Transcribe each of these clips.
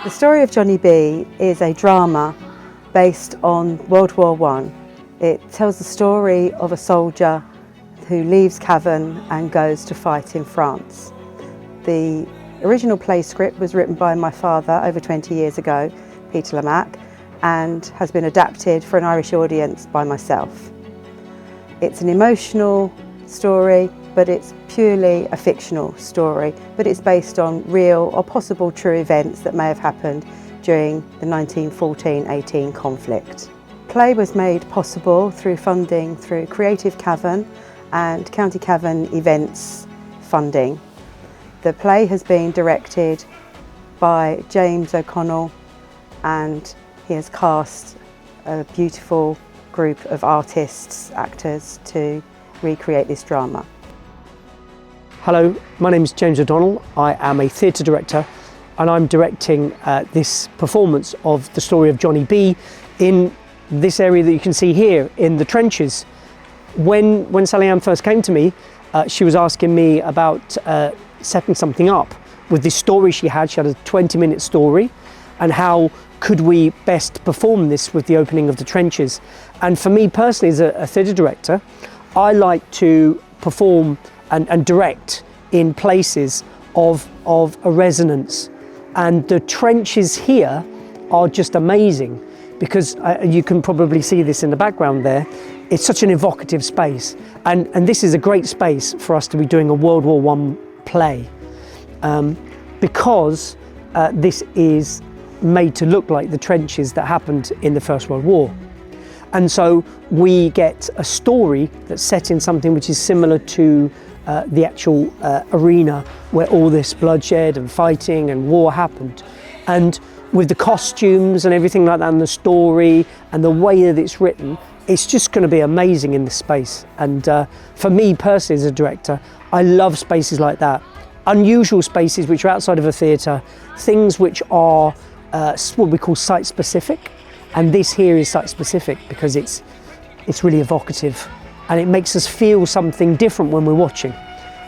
The story of Johnny B is a drama based on World War I. It tells the story of a soldier who leaves Cavan and goes to fight in France. The original play script was written by my father over 20 years ago, Peter Lamacq, and has been adapted for an Irish audience by myself. It's an emotional story, but it's purely a fictional story, but it's based on real or possible true events that may have happened during the 1914-18 conflict. The play was made possible through funding through Creative Cavan and County Cavan Events funding. The play has been directed by James O'Connell, and he has cast a beautiful group of artists, actors to recreate this drama. Hello, my name is James O'Donnell. I am a theatre director and I'm directing this performance of the story of Johnny B in this area that you can see here in the trenches. When Sally Ann first came to me, she was asking me about setting something up with this story she had. She had a 20-minute story, and how could we best perform this with the opening of the trenches. And for me personally, as a theatre director, I like to perform and direct in places of a resonance. And the trenches here are just amazing, because you can probably see this in the background there. It's such an evocative space, and this is a great space for us to be doing a World War I play, because this is made to look like the trenches that happened in the First World War. And so we get a story that's set in something which is similar to the actual arena where all this bloodshed and fighting and war happened. And with the costumes and everything like that, and the story and the way that it's written, it's just going to be amazing in this space. And for me personally as a director, I love spaces like that. Unusual spaces which are outside of a theatre, things which are what we call site-specific. And this here is site-specific because it's really evocative, and it makes us feel something different when we're watching.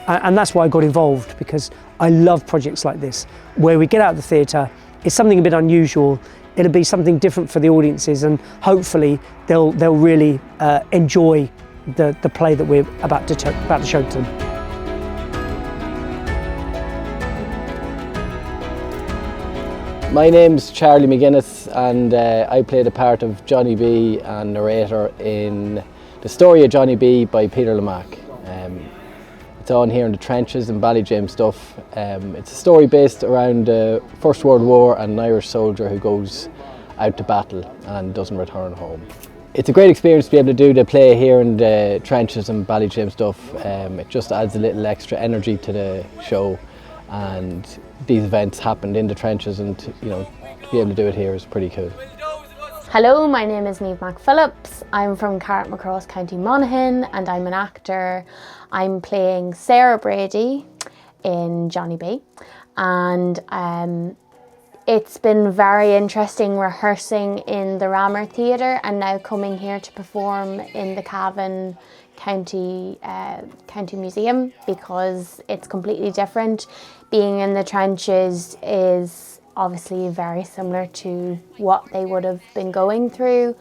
And that's why I got involved, because I love projects like this, where we get out of the theatre, it's something a bit unusual, it'll be something different for the audiences, and hopefully they'll really enjoy the play that we're about to show to them. My name's Charlie McGuinness, and I play the part of Johnny B and narrator in The Story of Johnny B by Peter Lamacq. It's on here in the trenches in Ballyjamestuff. It's a story based around the First World War and an Irish soldier who goes out to battle and doesn't return home. It's a great experience to be able to do the play here in the trenches in Ballyjamestuff. It just adds a little extra energy to the show, and these events happened in the trenches, and to be able to do it here is pretty cool. Hello, my name is Niamh McPhillips. I'm from Carrickmacross, County Monaghan, and I'm an actor. I'm playing Sarah Brady in Johnny B, and it's been very interesting rehearsing in the Rammer Theatre and now coming here to perform in the Cavan County Museum, because it's completely different. Being in the trenches is obviously very similar to what they would have been going through.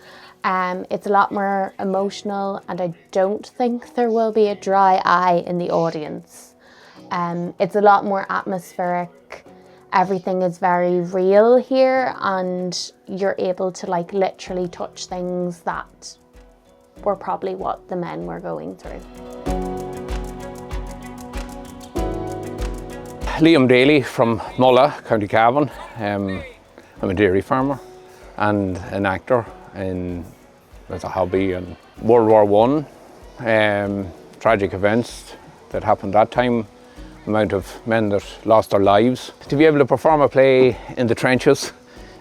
It's a lot more emotional, and I don't think there will be a dry eye in the audience. It's a lot more atmospheric. Everything is very real here, and you're able to literally touch things that were probably what the men were going through. Liam Daly from Mulla, County Cavan. I'm a dairy farmer and an actor as a hobby. And World War I, tragic events that happened that time, the amount of men that lost their lives. To be able to perform a play in the trenches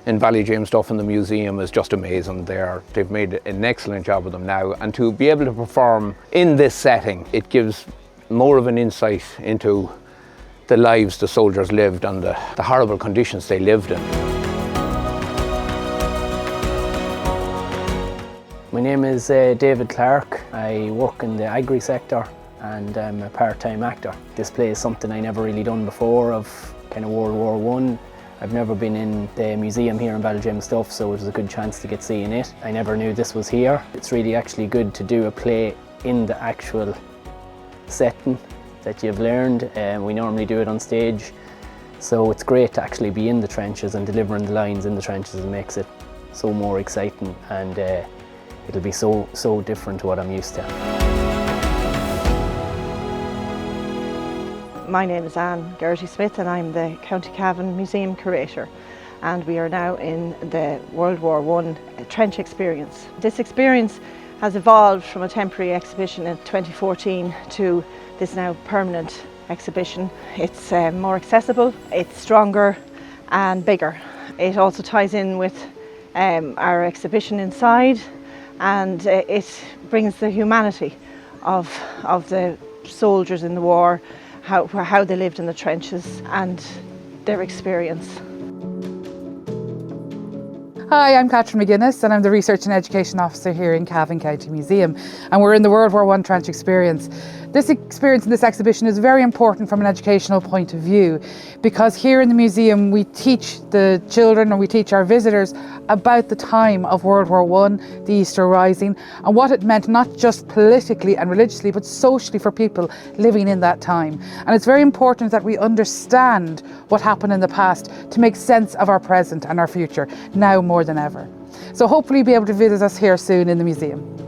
in Ballyjamestuff in the museum is just amazing. They've made an excellent job of them now, and to be able to perform in this setting, it gives more of an insight into the lives the soldiers lived and the horrible conditions they lived in. My name is David Clark. I work in the agri sector and I'm a part-time actor. This play is something I never really done before, of kind of World War I, I've never been in the museum here in Ballygem so it was a good chance to get seeing it. I never knew this was here. It's really actually good to do a play in the actual setting that you've learned. We normally do it on stage, so it's great to actually be in the trenches and delivering the lines in the trenches. It makes it so more exciting, and it'll be so different to what I'm used to. My name is Anne Gertie-Smith and I'm the County Cavan Museum Curator, and we are now in the World War I trench experience. This experience has evolved from a temporary exhibition in 2014 to this now permanent exhibition. It's more accessible, it's stronger and bigger. It also ties in with our exhibition inside, and it brings the humanity of the soldiers in the war, how they lived in the trenches and their experience. Hi, I'm Catherine McGuinness and I'm the Research and Education Officer here in Cavan County Museum, and we're in the World War I trench experience. This experience in this exhibition is very important from an educational point of view, because here in the museum we teach the children, and we teach our visitors about the time of World War I, the Easter Rising, and what it meant not just politically and religiously but socially for people living in that time. And it's very important that we understand what happened in the past to make sense of our present and our future, now more than ever. So hopefully you'll be able to visit us here soon in the museum.